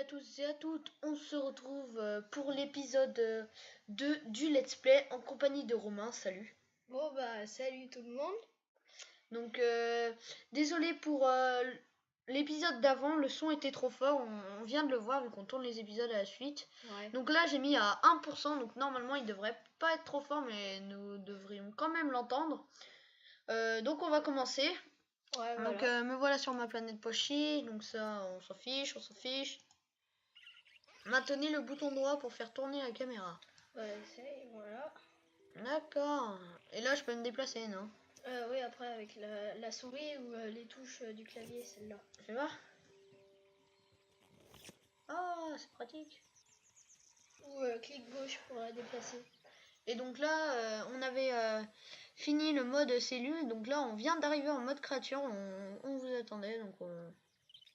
tous et à toutes, on se retrouve pour l'épisode 2 du Let's Play en compagnie de Romain, salut. Bon bah salut tout le monde. Donc désolé pour l'épisode d'avant, le son était trop fort, on vient de le voir vu qu'on tourne les épisodes à la suite. Ouais. Donc là j'ai mis à 1%, donc normalement il devrait pas être trop fort mais nous devrions quand même l'entendre. Donc on va commencer. Ouais, Donc voilà. me voilà sur ma planète Pochi, donc ça on s'en fiche. Maintenez le bouton droit pour faire tourner la caméra. Ouais, c'est voilà. D'accord. Et là, je peux me déplacer, non? Oui, après avec la souris ou les touches du clavier, celle-là. Je vois. Ah, c'est pratique. Ou clic gauche pour la déplacer. Et donc là, on avait fini le mode cellule. Donc là, on vient d'arriver en mode créature. On vous attendait. Donc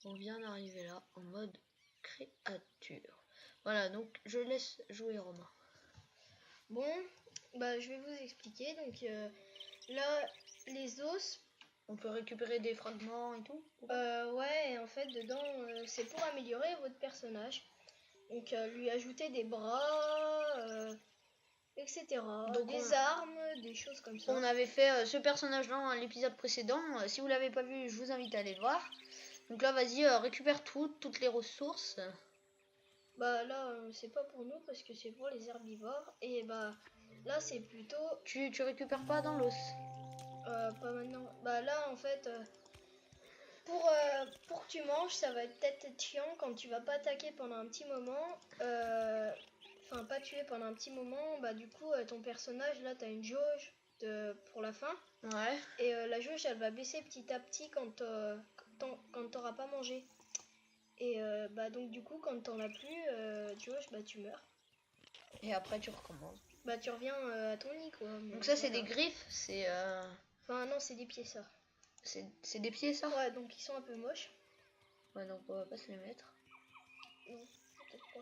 on vient d'arriver là en mode créature. Voilà, donc je laisse jouer Romain. Bon, bah je vais vous expliquer. Donc là, les os. On peut récupérer des fragments et tout. Ouais, et en fait dedans, c'est pour améliorer votre personnage. Donc lui ajouter des bras, etc. Donc des armes, des choses comme ça. On avait fait ce personnage dans l'épisode précédent. Si vous l'avez pas vu, je vous invite à aller le voir. Donc là, vas-y, récupère toutes les ressources. Bah là, c'est pas pour nous parce que c'est pour les herbivores. Et bah là, c'est plutôt. Tu récupères pas dans l'os. Pas maintenant. Bah là, en fait, pour que tu manges, ça va peut-être être chiant quand tu vas pas attaquer pendant un petit moment. Enfin, pas tuer pendant un petit moment. Bah du coup, ton personnage, là, t'as une jauge pour la fin. Ouais. Et la jauge, elle va baisser petit à petit quand t'auras pas mangé. Et bah donc du coup, quand t'en as plus, jauge, bah tu meurs. Et après, tu recommences. Bah tu reviens à ton nid quoi. Donc ça, c'est voilà. des griffes. C'est Enfin non, c'est des pieds ça. c'est des pieds, ça? Ouais, donc ils sont un peu moches. Ouais, donc on va pas se les mettre. Non, peut-être pas.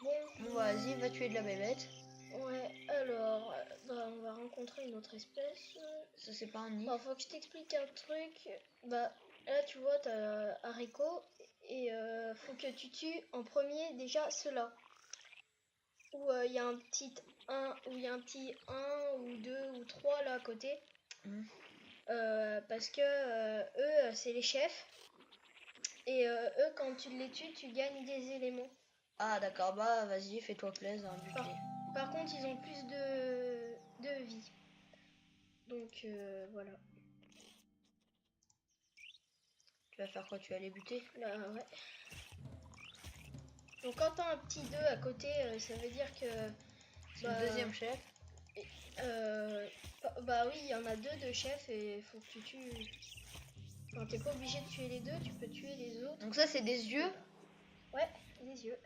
Bon, vas-y, va tuer de la bébête. ouais, alors, bah on va rencontrer une autre espèce. Ça, c'est pas un nid. Bon, faut que je t'explique un truc. Bah là, tu vois, t'as haricot. Et faut que tu tues en premier déjà ceux-là. Où il y a un petit 1, où il y a un petit 1 ou 2 ou 3 là à côté. Parce que eux, c'est les chefs. Et eux, quand tu les tues, tu gagnes des éléments. Ah, d'accord, bah vas-y, fais-toi plaisir, bute-les. Par contre, ils ont plus de vie. Donc voilà. Tu vas faire quoi? Tu vas les buter? Bah ouais. Donc quand t'as un petit 2 à côté, ça veut dire que... C'est le deuxième chef. Bah oui, il y en a deux de chefs et faut que tu tues... Enfin, t'es pas obligé de tuer les deux, tu peux tuer les autres. Donc ça, c'est des yeux? Ouais, des yeux.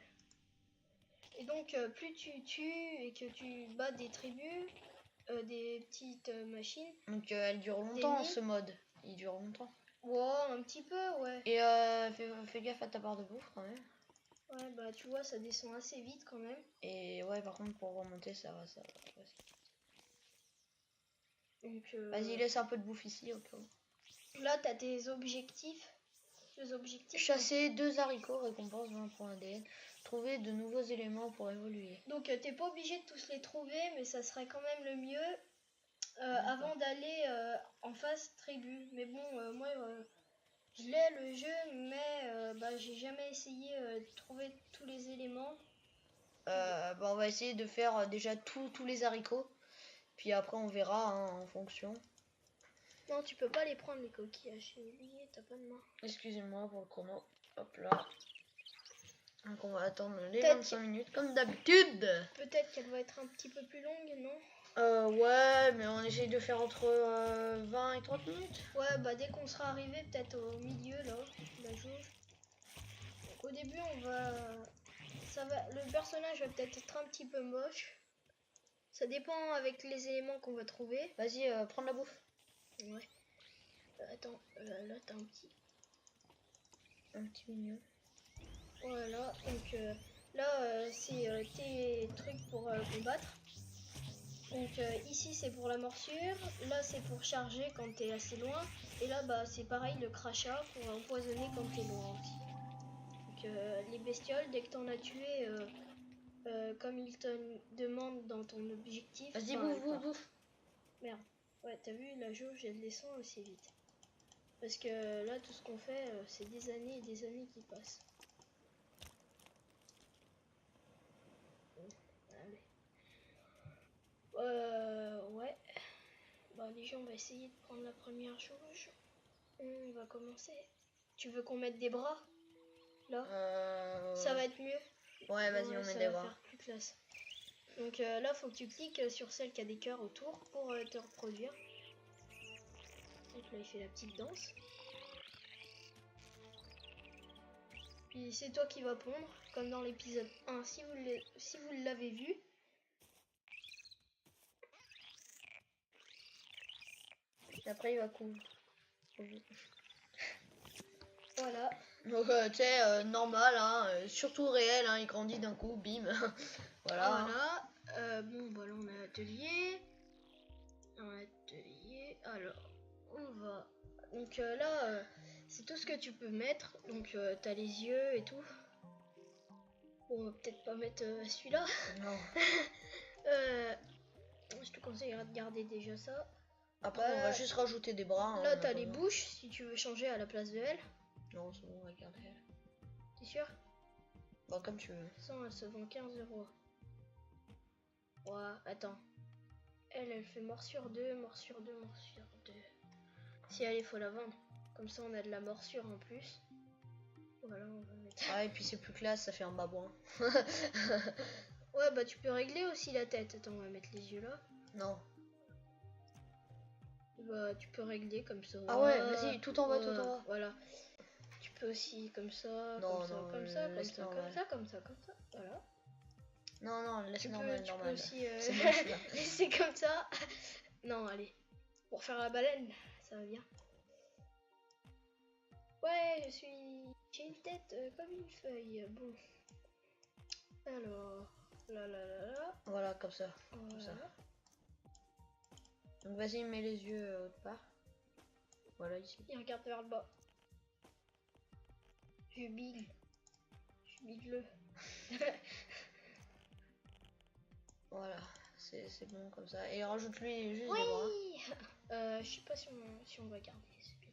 Et donc, plus tu tues et que tu bats des tribus, des petites machines... Donc elle dure longtemps, ce mode. Il dure longtemps. Ouais, un petit peu, ouais. Et fais gaffe à ta barre de bouffe quand même. Ouais, bah tu vois, ça descend assez vite quand même. Et ouais, par contre, pour remonter, ça va. Donc, vas-y, laisse un peu de bouffe ici au cas où. là, t'as tes objectifs. Deux objectifs. Chasser 2 haricots, récompense 20 points ADN. Trouver de nouveaux éléments pour évoluer. Donc, t'es pas obligé de tous les trouver, mais ça serait quand même le mieux avant d'aller en phase tribu. Mais bon, moi, je l'ai le jeu, mais bah, j'ai jamais essayé de trouver tous les éléments. Bah, on va essayer de faire déjà tous les haricots. Puis après, on verra en fonction. Non, tu peux pas les prendre, les coquillages. J'ai oublié, t'as pas de main. Excusez-moi pour le chrono. Hop là. Donc on va attendre les 25 minutes comme d'habitude. Peut-être qu'elle va être un petit peu plus longue, non? Ouais, mais on essaye de faire entre 20 et 30 minutes. Ouais, bah dès qu'on sera arrivé peut-être au milieu là, la jauge. Donc, au début le personnage va peut-être être un petit peu moche. Ça dépend avec les éléments qu'on va trouver. Vas-y, prends de la bouffe. Ouais. Attends, là t'as un petit mignon. Voilà, donc là c'est tes trucs pour combattre. Donc ici c'est pour la morsure, là c'est pour charger quand t'es assez loin, et là bah c'est pareil, le crachat pour empoisonner quand t'es loin aussi. Donc les bestioles, dès que t'en as tué, comme ils te demandent dans ton objectif. Vas-y, enfin, bouffe. Merde. Ouais, t'as vu, la jauge, elle descend assez vite. Parce que là, tout ce qu'on fait, c'est des années et des années qui passent. Allez. Ouais. Bah, déjà, on va essayer de prendre la première jauge. On va commencer. Tu veux qu'on mette des bras? Là? Ça va être mieux. Ouais, vas-y, on met des Ça va bras. faire plus classe. Donc là, faut que tu cliques sur celle qui a des cœurs autour pour te reproduire. Donc là, il fait la petite danse. Puis c'est toi qui vas pondre, comme dans l'épisode 1, si vous l'avez vu. Et après, il va couvrir. Voilà. Donc, tu sais, normal, hein, surtout réel, hein, il grandit d'un coup, bim. Voilà. Bon, bah là, on a atelier. Alors, on va... Donc là, c'est tout ce que tu peux mettre. Donc, t'as les yeux et tout. Bon, on va peut-être pas mettre celui-là. Non. Je te conseillerais de garder déjà ça. Après, on va juste rajouter des bras. Là, hein, t'as les bouches, si tu veux changer à la place de elle. Non, c'est bon, on va garder elle. T'es sûr? Bon, comme tu veux. De toute façon, elle se vend 15 €. Ouais, attends. Elle fait morsure 2, morsure 2, morsure 2. Si elle, il faut la vendre. Comme ça, on a de la morsure en plus. Voilà, on va mettre... Ah, et puis c'est plus classe, ça fait un babouin. Ouais, bah tu peux régler aussi la tête. Attends, on va mettre les yeux là. Non. Bah, tu peux régler comme ça. Ah ouais, vas-y, tout en bas, tout en bas. Voilà. Tu peux aussi comme ça, Non, comme ça, non, comme ça, laisse comme ça, normal. comme ça, comme ça, comme ça. Voilà. Non, laisse normal, Tu peux normal. aussi C'est bon, celui-là. laisser comme ça. Non, allez. Pour faire la baleine, ça va bien. Ouais, j'ai une tête comme une feuille. Bon. Alors, là. Voilà, comme ça. Voilà. Comme ça. Donc vas-y, mets les yeux autre part. Voilà, ici. Il regarde vers le bas. Jubile-le. Voilà, c'est bon comme ça. Et rajoute-lui juste Oui. des bras. Je sais pas si on va garder. C'est bien.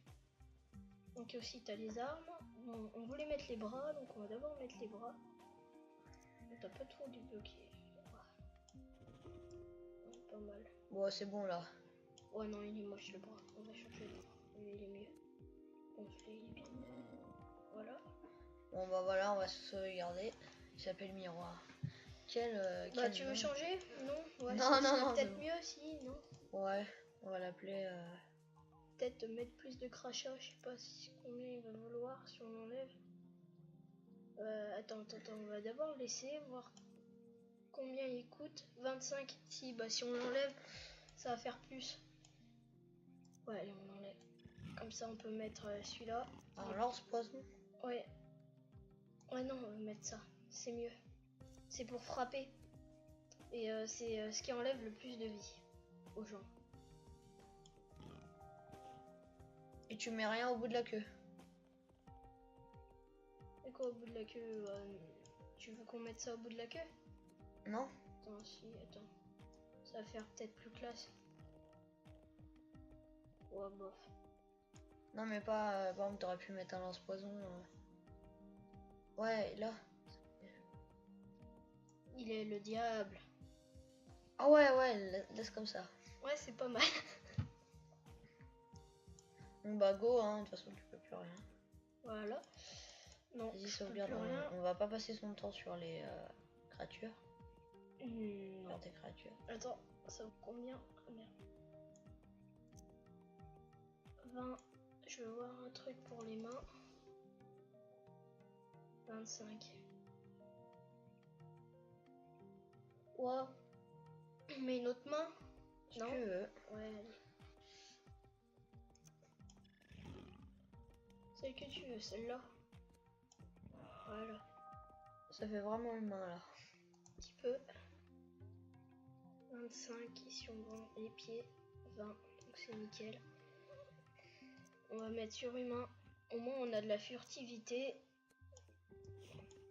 Donc aussi, t'as les armes. Bon, on voulait mettre les bras, donc on va d'abord mettre les bras. T'as pas trop débloqué. Ouais, pas mal. Bon, c'est bon là. Ouais, non, il est moche le bras. On va changer le bras. Il est mieux. Bon, celui-là, il est bien. Voilà. Bon, bah voilà, on va se sauvegarder. Il s'appelle Miroir. Bah, tu veux changer? Non, ouais, non, peut-être bon. mieux si, non? Ouais, on va l'appeler. Peut-être mettre plus de crachats, je sais pas combien il va valoir si on enlève. Attends, on va d'abord laisser voir combien il coûte. 25. Si, bah si on l'enlève, ça va faire plus. Ouais, allez, on l'enlève. Comme ça, on peut mettre celui-là. Un lance-poison. Ouais. Ouais, non, on va mettre ça. C'est mieux. C'est pour frapper. Et c'est ce qui enlève le plus de vie aux gens. Et tu mets rien au bout de la queue. Et quoi au bout de la queue? Tu veux qu'on mette ça au bout de la queue? Non? Attends, si, attends. Ça va faire peut-être plus classe. Ouais, bof. Non, mais pas. Par exemple, t'aurais pu mettre un lance-poison. Ouais, là. Il est le diable. Ah ouais, laisse comme ça. Ouais, c'est pas mal. Bon, bah go, hein, de toute façon, tu peux plus rien. Voilà. Non, Vas-y, je peux sauvegarde. plus rien. On va pas passer son temps sur les créatures. Non. Sur tes créatures. Attends, ça vaut combien? Ah, merde. 20. Je veux voir un truc pour les mains. 25. Wow. Mais une autre main? Si Non. tu veux. Ouais, allez. Celle que tu veux, celle-là. Voilà. Ça fait vraiment une main là. Un petit peu. 25, ici on vend les pieds. 20, donc c'est nickel. On va mettre sur humain. Au moins on a de la furtivité.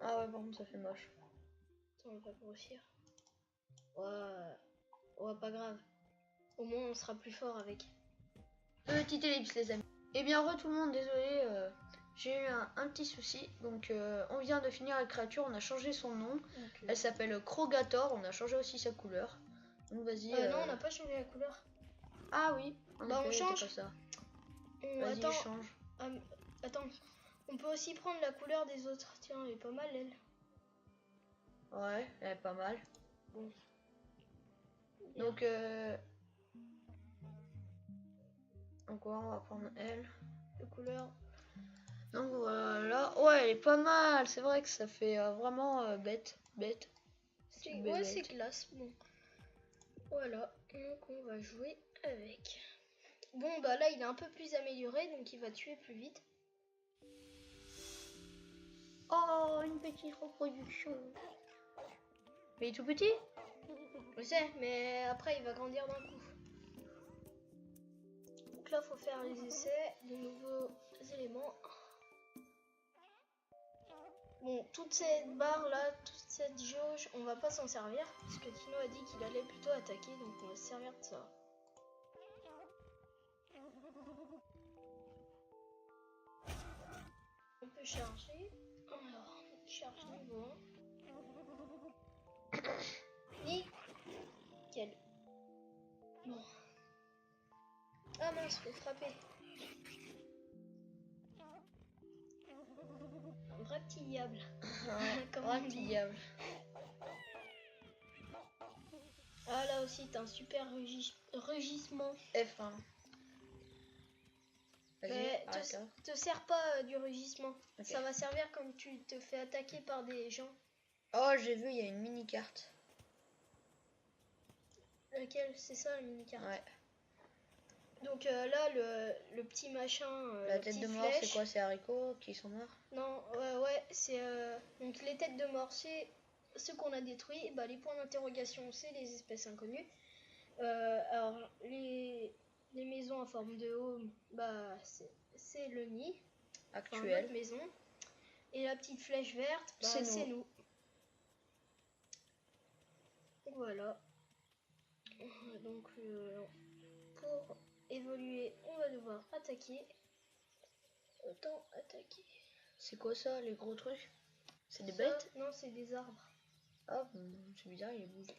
Ah ouais, bon, ça fait moche. Attends, on va grossir. Ouais. Ouais, pas grave. Au moins, on sera plus fort avec. Petite ellipse, les amis. Eh bien, re tout le monde, désolé, j'ai eu un petit souci. Donc, on vient de finir la créature, on a changé son nom. Donc, Elle s'appelle Krogator, on a changé aussi sa couleur. Donc, vas-y. non, on n'a pas changé la couleur. Ah oui, en Bah, effet, on c'était change. pas ça. Attends. Vas-y, change. Attends. On peut aussi prendre la couleur des autres. Tiens, elle est pas mal, elle. Ouais, elle est pas mal. Bon. Donc, donc ouais, on va prendre elle. La couleur. Donc voilà, ouais, elle est pas mal. C'est vrai que ça fait vraiment bête. Ouais, c'est classe. Bon. Voilà. Donc, on va jouer avec. Bon, bah là, il est un peu plus amélioré, donc il va tuer plus vite. Oh, une petite reproduction. Mais il est tout petit? Je sais, mais après, il va grandir d'un coup. Donc là, faut faire les essais de nouveaux éléments. Bon, toute cette barre là, toute cette jauge, on va pas s'en servir parce que Tino a dit qu'il allait plutôt attaquer, donc on va se servir de ça. On peut charger. Alors, charge niveau 1. Nickel. Bon. Ah mince, faut frapper. Un vrai petit diable. Ouais, Comme un on petit dit. diable. Ah là aussi, t'as un super rugissement. F1. Vas-y, Te sers pas du rugissement. Ok. Ça va servir quand tu te fais attaquer par des gens. Oh, j'ai vu, il y a une mini carte. Laquelle? C'est ça la mini-carte. Ouais. Donc là, le petit machin, La tête de mort, c'est quoi? C'est haricots qui sont morts? Non, ouais, c'est donc les têtes de mort, c'est ce qu'on a détruit. Bah, les points d'interrogation, c'est les espèces inconnues. Alors les maisons en forme de home, bah c'est le nid, enfin Actuel. notre maison. Et la petite flèche verte, bah, c'est nous. Voilà. Donc pour évoluer, on va devoir attaquer. Autant attaquer. C'est quoi ça, les gros trucs? C'est des Ça, bêtes? non, c'est des arbres. Ah, c'est bizarre, il bouge.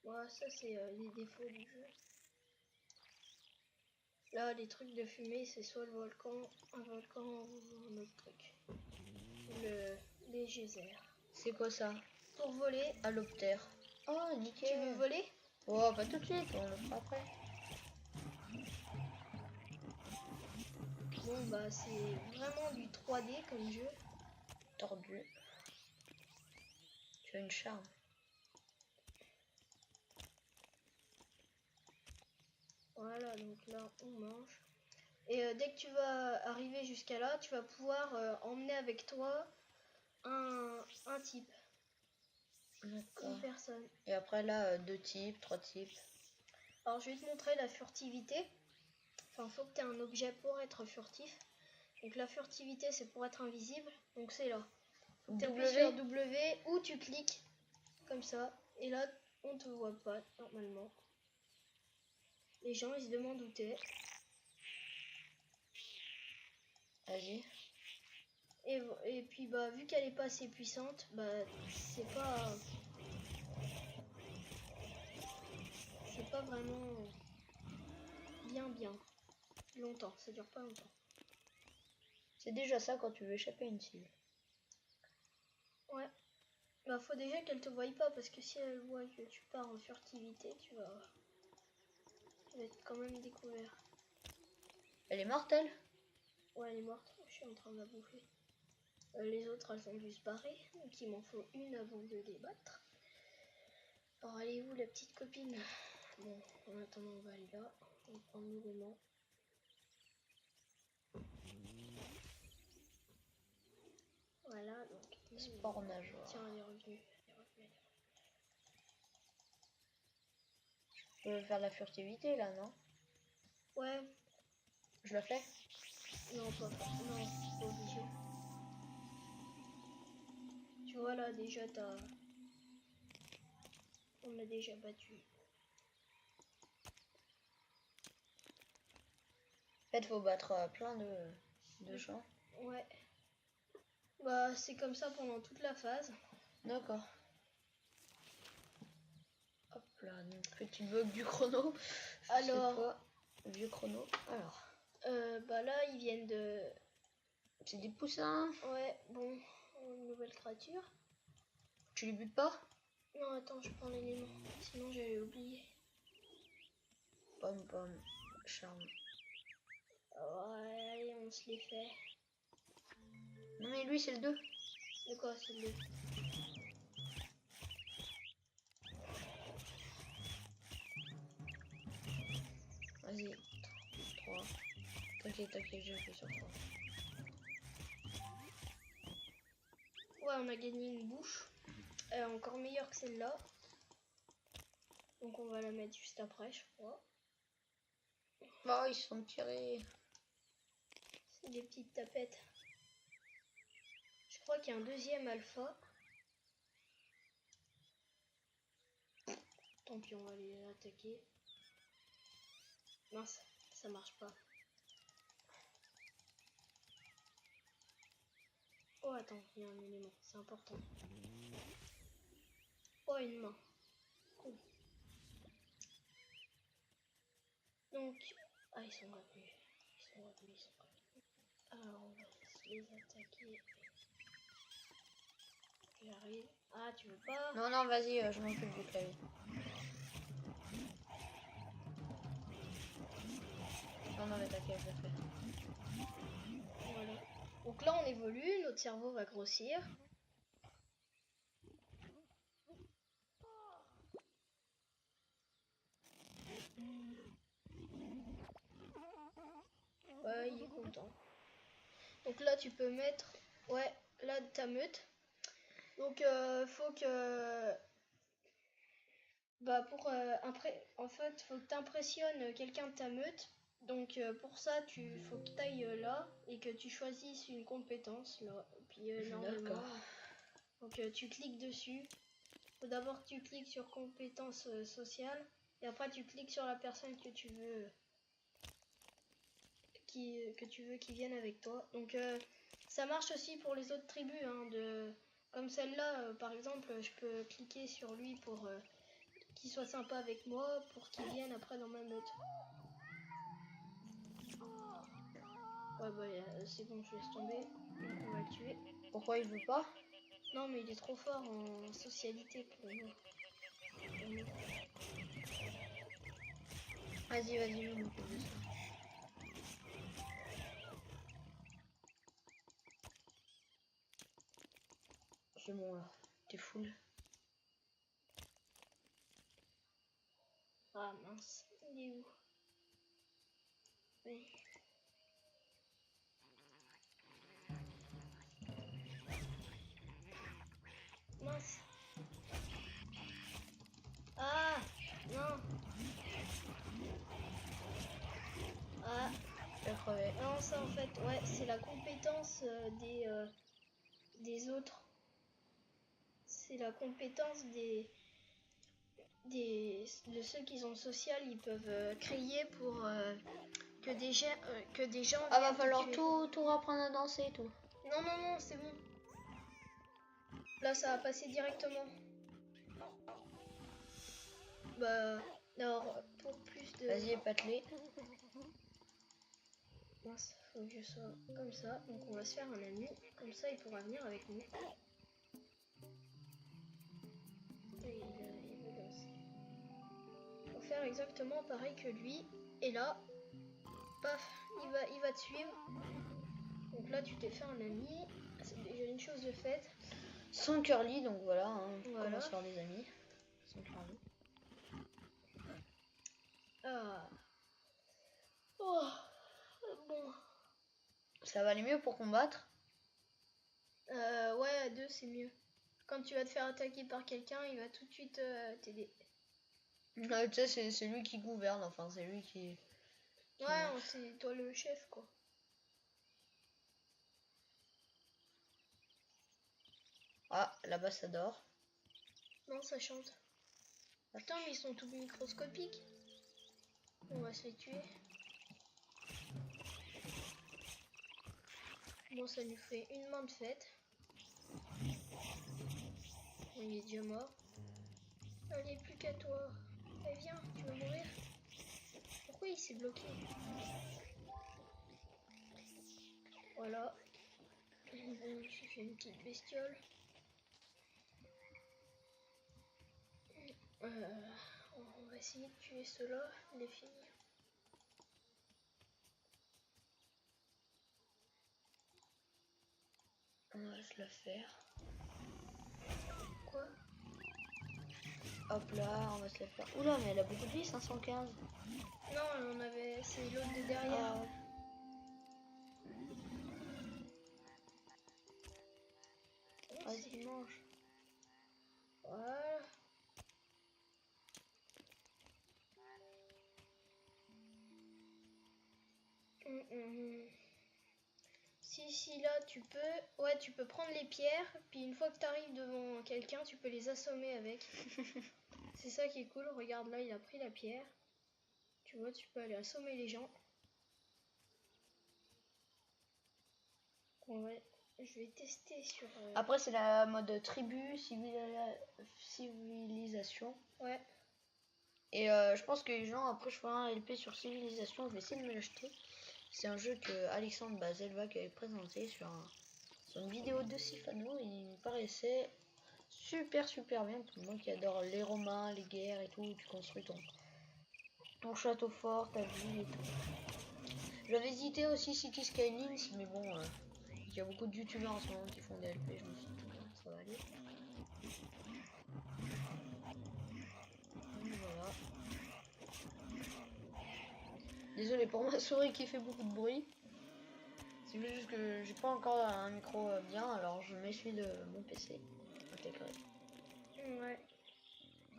Voilà, ça c'est les défauts du jeu. Là, les trucs de fumée, c'est soit le volcan, un volcan ou un autre truc. Les geysers. C'est quoi ça? Pour voler. Alloptère. Oh, nickel. Tu veux voler? Oh, pas tout de suite, on le fera après. Bon, bah, c'est vraiment du 3D comme jeu. Tordu. Tu as une charme. Voilà, donc là, on mange. Et dès que tu vas arriver jusqu'à là, tu vas pouvoir emmener avec toi un type. D'accord. Une personne. Et après là, 2 types, 3 types. Alors je vais te montrer la furtivité. Enfin, faut que tu aies un objet pour être furtif. Donc la furtivité, c'est pour être invisible. Donc c'est là. Tu appuies sur W ou tu cliques comme ça. Et là, on te voit pas normalement. Les gens, ils se demandent où t'es. Vas-y. Et puis bah vu qu'elle est pas assez puissante, bah c'est pas vraiment bien longtemps, ça dure pas longtemps. C'est déjà ça quand tu veux échapper à une cible. Ouais. Bah faut déjà qu'elle te voie pas parce que si elle voit que tu pars en furtivité, tu vas être quand même découvert. Elle est mortelle? Ouais, elle est morte, je suis en train de la bouffer. Les autres, elles ont dû se barrer, donc il m'en faut une avant de les battre. Alors, elle est où la petite copine? Bon, en attendant, on va aller là. On va prendre l'élément. Voilà, donc. Sport nageoire. Tiens, elle est revenue. Je veux faire la furtivité là, non? Ouais. Je la fais? Non, pas obligé. Tu tu vois là déjà on a déjà battu. En fait, faut battre plein de gens. Ouais. Bah c'est comme ça pendant toute la phase. D'accord. Hop là, donc petit bug du chrono. Alors, vieux chrono. Alors, bah là ils viennent de... c'est des poussins. Ouais, bon, une nouvelle créature. Tu les butes pas? Non, attends, je prends l'élément. Sinon j'avais oublié. Pomme, charme. Ouais, allez, on se les fait. Non mais lui c'est le 2. De quoi c'est le... Vas-y. 3. T'inquiète, je fais sur 3. Ouais, on a gagné une bouche. Encore meilleure que celle-là. Donc on va la mettre juste après, je crois. Oh, ils se sont tirés. C'est des petites tapettes. Je crois qu'il y a un deuxième alpha. Tant pis, on va les attaquer. Mince, ça marche pas. Oh, attends, il y a un élément, c'est important. Oh, une main. Cool. Donc, ah, ils sont revenus. Alors, on va les attaquer. J'arrive. Ah, tu veux pas? Non, vas-y, je m'occupe du clavier. Non, mais t'inquiète, je le fais. Voilà. Donc là, on évolue, notre cerveau va grossir. Ouais, il est content. Donc là, tu peux mettre... Ouais, là, ta meute. Donc, faut que... Bah, pour... En fait, faut que tu impressionnes quelqu'un de ta meute. Donc, pour ça, faut que tu ailles là et que tu choisisses une compétence, là. Et puis, normalement... Donc, tu cliques dessus. Faut d'abord que tu cliques sur compétences sociales. Et après, tu cliques sur la personne que tu veux... que tu veux qui vienne avec toi. Donc ça marche aussi pour les autres tribus, hein, comme celle-là, par exemple, je peux cliquer sur lui pour qu'il soit sympa avec moi, pour qu'il vienne après dans ma meute. Ouais bah c'est bon, je laisse tomber, donc on va le tuer. Pourquoi il veut pas? Non mais il est trop fort en socialité pour moi. Vas-y, je m'occupe de ça. C'est bon là, t'es full. Ah mince, il est où? Oui. Mince. Ah non. Ah. Je vais crever. Non, ça en fait, ouais, c'est la compétence des autres. C'est la compétence de ceux qui sont social, ils peuvent crier pour que des gens Ah, va viennent te falloir tuer. tout reprendre à danser et tout. Non, c'est bon. Là, ça va passer directement. Bah, alors, pour plus de... Vas-y, épate-les. Mince, faut que je sois comme ça. Donc, on va se faire un ami. Comme ça, il pourra venir avec nous. Et il veut danser. Faut faire exactement pareil que lui. Et là, paf, il va te suivre. Donc là, tu t'es fait un ami. C'est déjà une chose de faite. Sans curly, donc voilà, hein, Voilà. comment se faire des amis. Sans curly. Ah. Oh. Bon. Ça va aller mieux pour combattre. Ouais, à deux, c'est mieux. Quand tu vas te faire attaquer par quelqu'un, il va tout de suite t'aider. Tu sais, c'est lui qui gouverne, enfin, c'est lui qui Ouais, marche. c'est toi le chef, quoi. Ah, là-bas ça dort. Non, ça chante. Putain, mais ils sont tout microscopiques. On va se les tuer. Bon, ça lui fait une main de fête. Bon, il est déjà mort. Allez, plus qu'à toi. Allez, viens, tu vas mourir. Pourquoi il s'est bloqué? Voilà. Bon, j'ai fait une petite bestiole. On va essayer de tuer ceux-là, il est fini. On va se la faire. Quoi? Hop là, on va se la faire. Oula, mais elle a beaucoup de vie, 515. Non, on avait. C'est l'autre de derrière. Ah, vas-y, mange. Voilà. Si, là, tu peux. Ouais, tu peux prendre les pierres. Puis une fois que tu arrives devant quelqu'un, tu peux les assommer avec. C'est ça qui est cool. Regarde, là, il a pris la pierre. Tu vois, tu peux aller assommer les gens. Ouais, je vais tester sur. Après, c'est la mode tribu, civilisation. Ouais. Et je pense que les gens, après, je ferai un LP sur civilisation. Je vais essayer de me l'acheter. C'est un jeu que Alexandre Bazelva qui avait présenté sur une vidéo de Sifano. Il me paraissait super bien pour moi qui adore les Romains, les guerres et tout. Tu construis ton château fort, ta ville et tout. J'avais hésité aussi City Skylines, mais bon, il y a beaucoup de youtubeurs en ce moment qui font des LP. Je me suis dit, bon, ça va aller. Donc, voilà. Désolé pour ma souris qui fait beaucoup de bruit. C'est juste que j'ai pas encore un micro bien, alors je m'essuie de mon PC intégré. Ouais.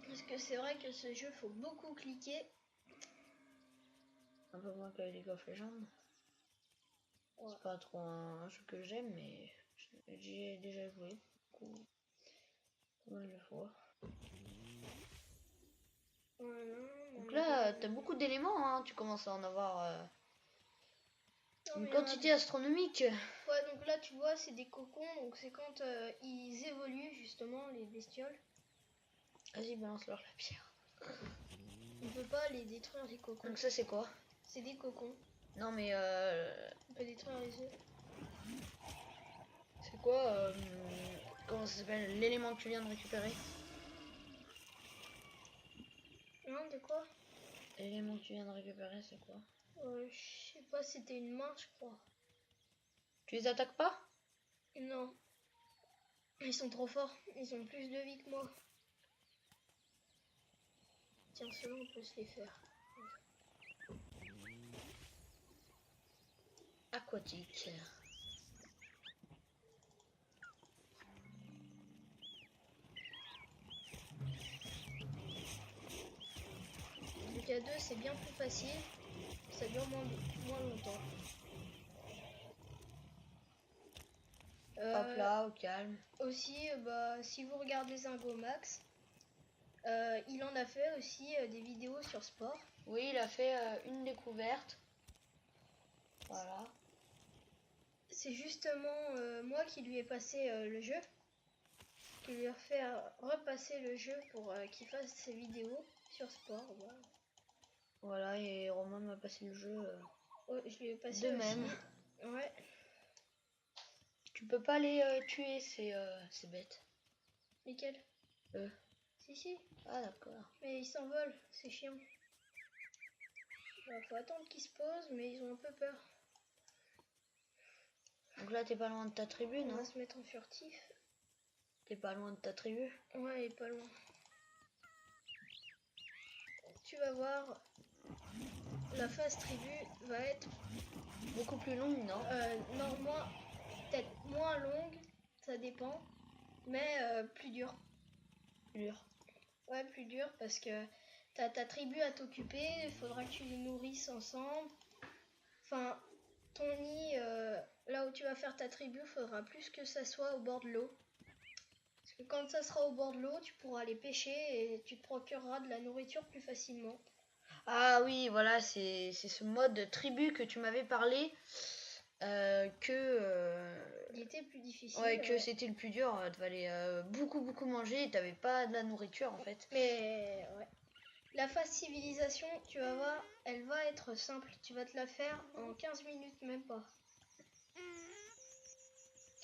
Parce que c'est vrai que ce jeu, faut beaucoup cliquer. Un peu moins que League of Legends. Ouais. C'est pas trop un jeu que j'aime, mais j'y ai déjà joué. Pas mal de fois. Voilà. Donc là, t'as beaucoup d'éléments, hein. Tu commences à en avoir Non, une quantité astronomique. Ouais, donc là, tu vois, c'est des cocons. Donc c'est quand ils évoluent, justement, les bestioles. Vas-y, balance-leur la pierre. On peut pas les détruire, les cocons. Donc ça, c'est quoi? C'est des cocons. Non, mais On peut détruire les œufs. c'est quoi comment ça s'appelle? L'élément que tu viens de récupérer? Non, de quoi? L'élément que tu viens de récupérer, c'est quoi? Je sais pas, c'était une main, je crois. Tu les attaques pas? Non. Ils sont trop forts. Ils ont plus de vie que moi. Tiens, ceux-là, on peut se les faire. Aquatique. Donc à deux, c'est bien plus facile. Ça dure moins longtemps. Hop là, au calme. Aussi, si vous regardez Zingomax, il en a fait aussi des vidéos sur sport. Oui, il a fait une découverte. Voilà. C'est justement moi qui lui ai passé le jeu. Qui lui a fait repasser le jeu pour qu'il fasse ses vidéos sur sport. Voilà, et Romain m'a passé le jeu je lui ai passé de aussi. même. Ouais. Tu peux pas les tuer, c'est bête. Lesquels? Si. Ah d'accord. Mais ils s'envolent, c'est chiant. Faut attendre qu'ils se posent, mais ils ont un peu peur. Donc là, t'es pas loin de ta tribu, non? On va se mettre en furtif. T'es pas loin de ta tribu? Ouais, elle est pas loin. Tu vas voir, la phase tribu va être beaucoup plus longue, non? Non, peut-être moins longue, ça dépend, mais plus dur. Ouais, plus dur parce que t'as ta tribu à t'occuper, il faudra que tu les nourrisses ensemble. Enfin, ton nid, là où tu vas faire ta tribu, faudra plus que ça soit au bord de l'eau. Et quand ça sera au bord de l'eau, tu pourras aller pêcher et tu te procureras de la nourriture plus facilement. Ah oui, voilà, c'est ce mode tribu que tu m'avais parlé. Il était plus difficile. Ouais, que c'était le plus dur. Il fallait beaucoup manger et t'avais pas de la nourriture en fait. Mais ouais. La phase civilisation, tu vas voir, elle va être simple. Tu vas te la faire en 15 minutes, même pas.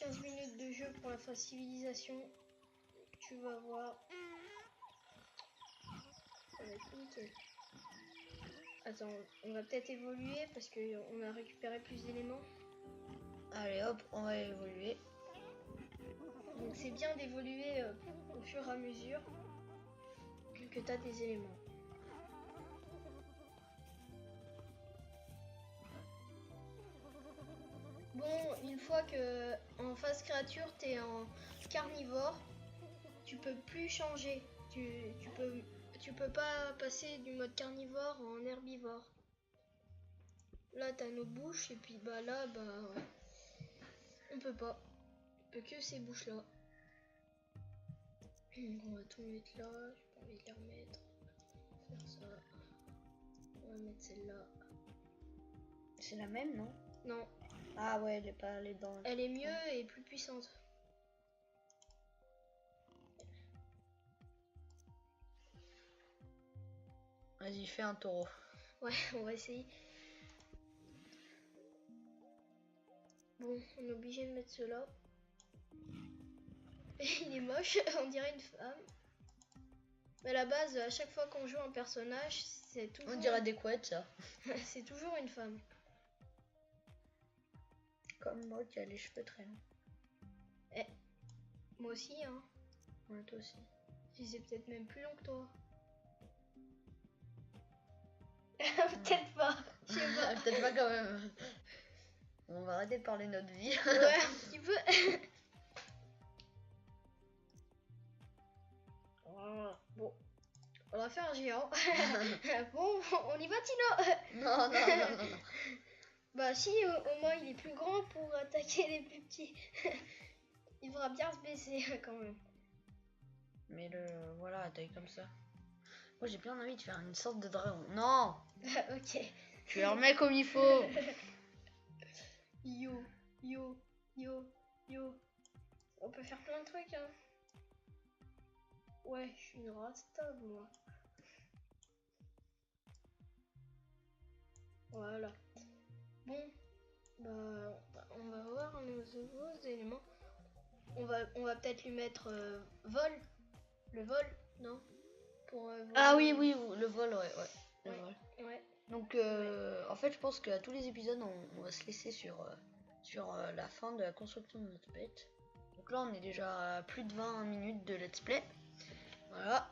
15 minutes de jeu pour la phase civilisation. Tu vas voir. Ça va être nickel. Attends, on va peut-être évoluer parce qu'on a récupéré plus d'éléments. Allez hop, on va évoluer. Donc c'est bien d'évoluer au fur et à mesure que tu as des éléments. Bon, une fois que en phase créature, tu es en carnivore, tu peux plus changer. Tu peux pas passer du mode carnivore en herbivore. Là, t'as nos bouches et puis bah là, bah ouais. On peut pas. On peut que ces bouches là. On va tout mettre là. J'ai pas envie de les remettre. On va faire ça. On va mettre celle-là. C'est la même, non? Non, Ah ouais, elle est pas allée dans. elle est mieux et plus puissante. Vas-y, fais un taureau. Ouais, on va essayer. Bon, on est obligé de mettre cela. Il est moche, on dirait une femme. Mais à la base, à chaque fois qu'on joue un personnage, c'est toujours... On dirait des couettes, ça. c'est toujours une femme. Comme moi qui a les cheveux très longs. Eh, moi aussi, hein. Ouais, toi aussi. Je les ai peut-être même plus longs que toi. Peut-être pas. Je sais pas. Peut-être pas quand même. On va arrêter de parler de notre vie. Ouais, un petit peu. Voilà. Bon, on va faire un géant. Bon, on y va, Tino. Non. Bah si, au moins il est plus grand pour attaquer les plus petits. Il devra bien se baisser quand même. Mais voilà, à taille comme ça. Moi j'ai bien envie de faire une sorte de dragon. Non. Ok. Tu le remets comme il faut. Yo. On peut faire plein de trucs, hein. Ouais, je suis une rasta, moi. Voilà. Bon, bah, on va voir nos nouveaux éléments. On va peut-être lui mettre vol. Le vol, non? Pour, Ah oui, le vol, ouais. Le Ouais. vol. Ouais. Donc en fait je pense qu'à tous les épisodes on va se laisser sur la fin de la construction de notre bête. Donc là on est déjà à plus de 20 minutes de let's play. Voilà.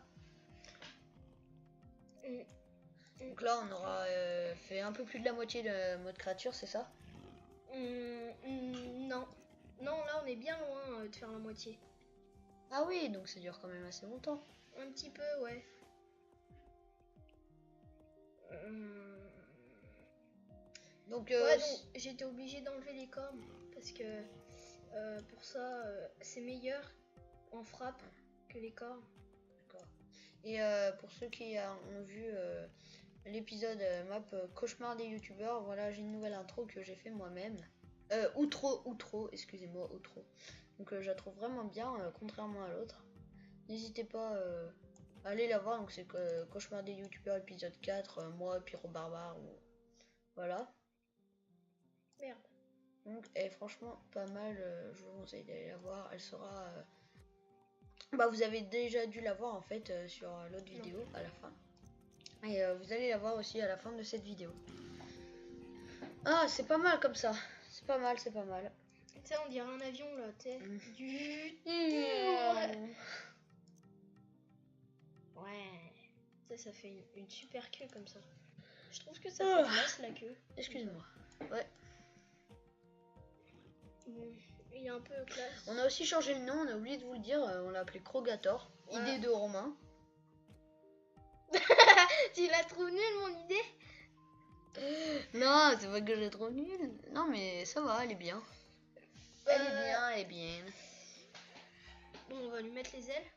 Donc là on aura fait un peu plus de la moitié de mode créature, c'est ça? Non. Non, là on est bien loin de faire la moitié. Ah oui, donc ça dure quand même assez longtemps. Un petit peu, ouais. Donc, ouais, donc j'étais obligée d'enlever les cornes parce que pour ça c'est meilleur en frappe que les cornes. D'accord. Et pour ceux qui ont vu l'épisode map cauchemar des youtubeurs, voilà, j'ai une nouvelle intro que j'ai fait moi-même. Outro, excusez-moi, outro. Donc je la trouve vraiment bien, contrairement à l'autre. N'hésitez pas à aller la voir, donc c'est cauchemar des youtubeurs épisode 4, moi, Pyro Barbare, voilà. Merde. Donc elle est franchement pas mal, je vous conseille d'aller la voir, elle sera... Bah vous avez déjà dû la voir en fait sur l'autre vidéo à la fin. Et vous allez la voir aussi à la fin de cette vidéo. Ah c'est pas mal comme ça, c'est pas mal. Tu sais, on dirait un avion là, tu sais. Ouais. Ça fait une super queue comme ça. Je trouve que ça fait classe la queue. Excuse-moi. Ouais. Il est un peu classe. On a aussi changé le nom, on a oublié de vous le dire, on l'a appelé Krogator. Ouais. Idée de Romain. Tu la trouves nulle mon idée? Non, c'est pas que je la trouve nulle. Non mais ça va, elle est bien. Elle est bien. Bon, on va lui mettre les ailes.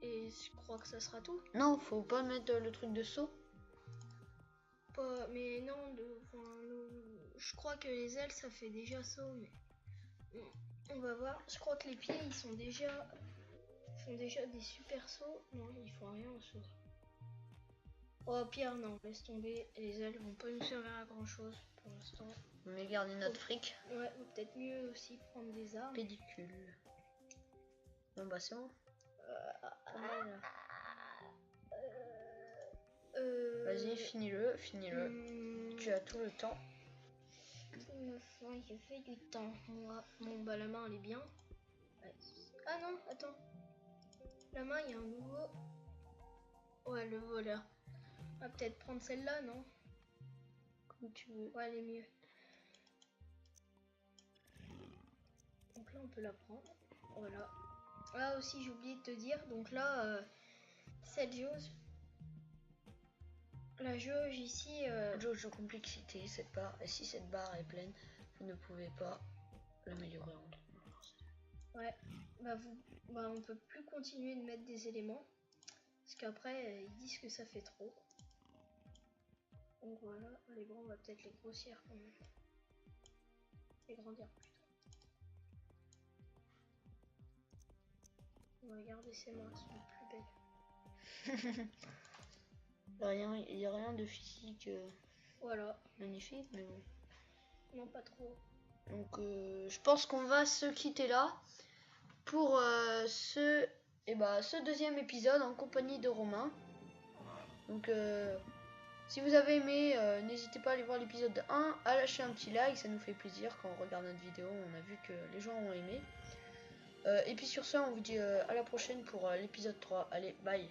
Et je crois que ça sera tout. Non, faut pas mettre le truc de saut. Pas, mais non, je crois que les ailes ça fait déjà saut, mais on va voir. Je crois que les pieds ils font déjà des super sauts. Non, ils font rien en saut. Oh Pierre, non, laisse tomber. Les ailes vont pas nous servir à grand chose pour l'instant. Mais garder notre fric. Ouais, peut-être mieux aussi prendre des armes. Pédicule. Bon bah c'est bon. Pas mal, là. Vas-y, finis-le. Tu as tout le temps. J'ai fait du temps. Moi, bon bah la main elle est bien. Ah non, attends. La main il y a un nouveau. Ouais, le voleur. On va peut-être prendre celle-là, non? Comme tu veux. Ouais, elle est mieux. Donc là on peut la prendre. Voilà. Là aussi j'ai oublié de te dire. Donc là, cette jauge. La jauge ici. Jauge de complexité, cette barre. Et si cette barre est pleine, vous ne pouvez pas l'améliorer en temps. Ouais, on peut plus continuer de mettre des éléments. Parce qu'après, ils disent que ça fait trop. Donc voilà, les bras, on va peut-être les grossir quand même. Les grandir plutôt. On va garder ces mains, elles sont plus belles. Il n'y a rien de physique Voilà. magnifique, mais bon. Non, pas trop. Donc je pense qu'on va se quitter là pour ce deuxième épisode en compagnie de Romain. Donc si vous avez aimé, n'hésitez pas à aller voir l'épisode 1, à lâcher un petit like, ça nous fait plaisir quand on regarde notre vidéo, on a vu que les gens ont aimé. Et puis sur ça, on vous dit à la prochaine pour l'épisode 3. Allez, bye.